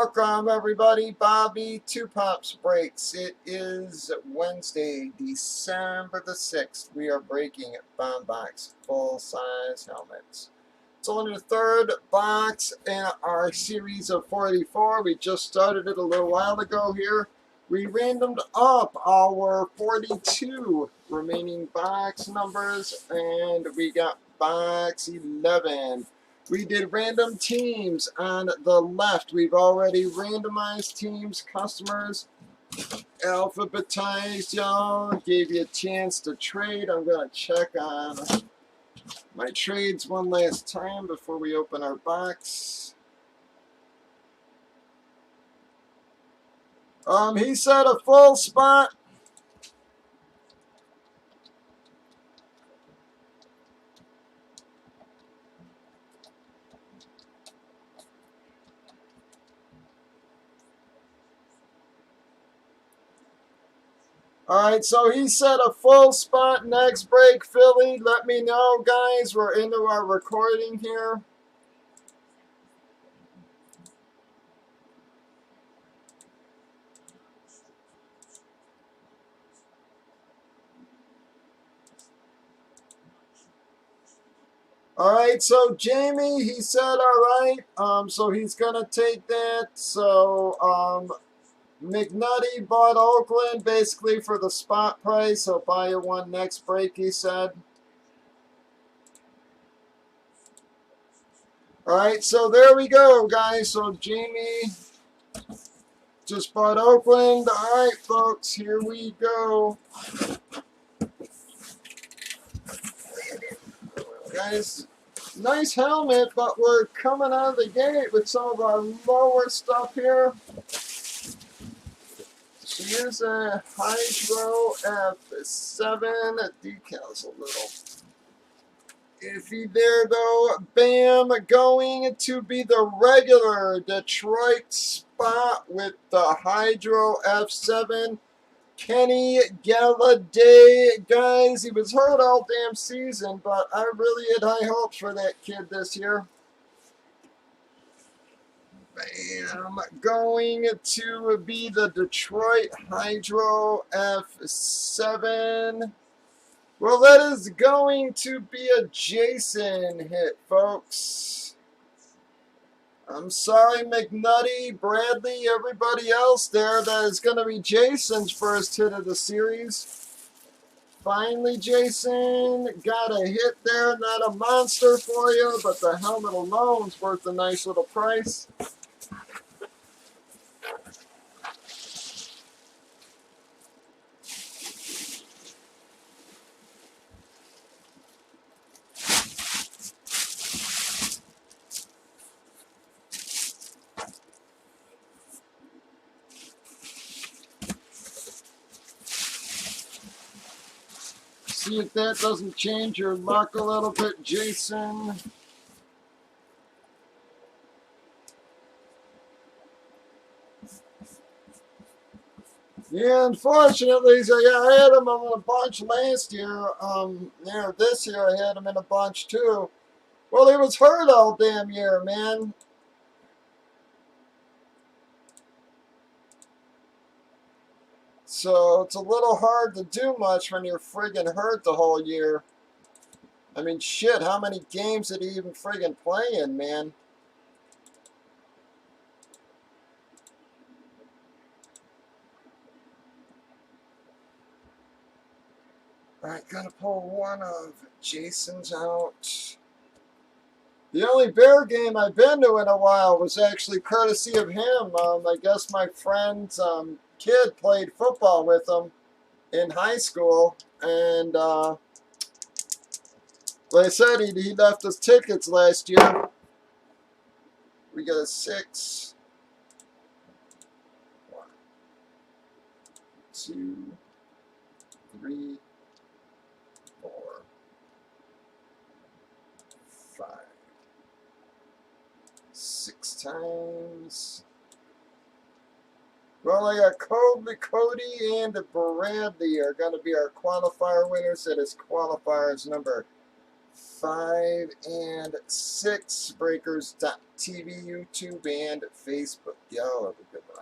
Welcome everybody, Bobby Two Pops Breaks. It is Wednesday, December the 6th. We are breaking Bomb Box full-size helmets. It's only the third box in our series of 44. We just started it a little while ago here. We randomed up our 42 remaining box numbers and we got box 11. We did random teams on the left. We've already randomized teams, customers, alphabetized y'all, gave you a chance to trade. I'm going to check on my trades one last time before we open our box. He said a full spot. Alright, so he said a full spot next break, Philly. Let me know, guys. We're into our recording here. Alright, so Jamie, he said alright. So he's gonna take that. So McNutty bought Oakland basically for the spot price. He'll buy you one next break, he said. Alright, so there we go, guys. So Jamie just bought Oakland. Alright, folks, here we go. Guys, nice helmet, but we're coming out of the gate with some of our lower stuff here. So here's a Hydro F7. Decals a little iffy there, though. Bam, going to be the regular Detroit spot with the Hydro F7. Kenny Galloday, guys, he was hurt all damn season, but I really had high hopes for that kid this year. Bam, going to be the Detroit Hydro F7. Well, that is going to be a Jason hit, folks. I'm sorry, McNutty, Bradley, everybody else there. That is going to be Jason's first hit of the series. Finally, Jason got a hit there. Not a monster for you, but the helmet alone is worth a nice little price. See if that doesn't change your luck a little bit, Jason. Yeah, unfortunately, so yeah, I had him in a bunch last year. This year I had him in a bunch too. Well, he was hurt all damn year, man. So it's a little hard to do much when you're friggin' hurt the whole year. I mean, shit, how many games did he even friggin' play in, man? Alright, gotta pull one of Jason's out. The only Bear game I've been to in a while was actually courtesy of him. I guess my friend's kid played football with him in high school, and like I said, he left us tickets last year. We got a 6. 1, 2, 3, 4, 5. 6 times. Well, I got Cody and Bradley are going to be our qualifier winners. That is qualifiers number 5 and 6, breakers.tv, YouTube, and Facebook. Y'all have a good one.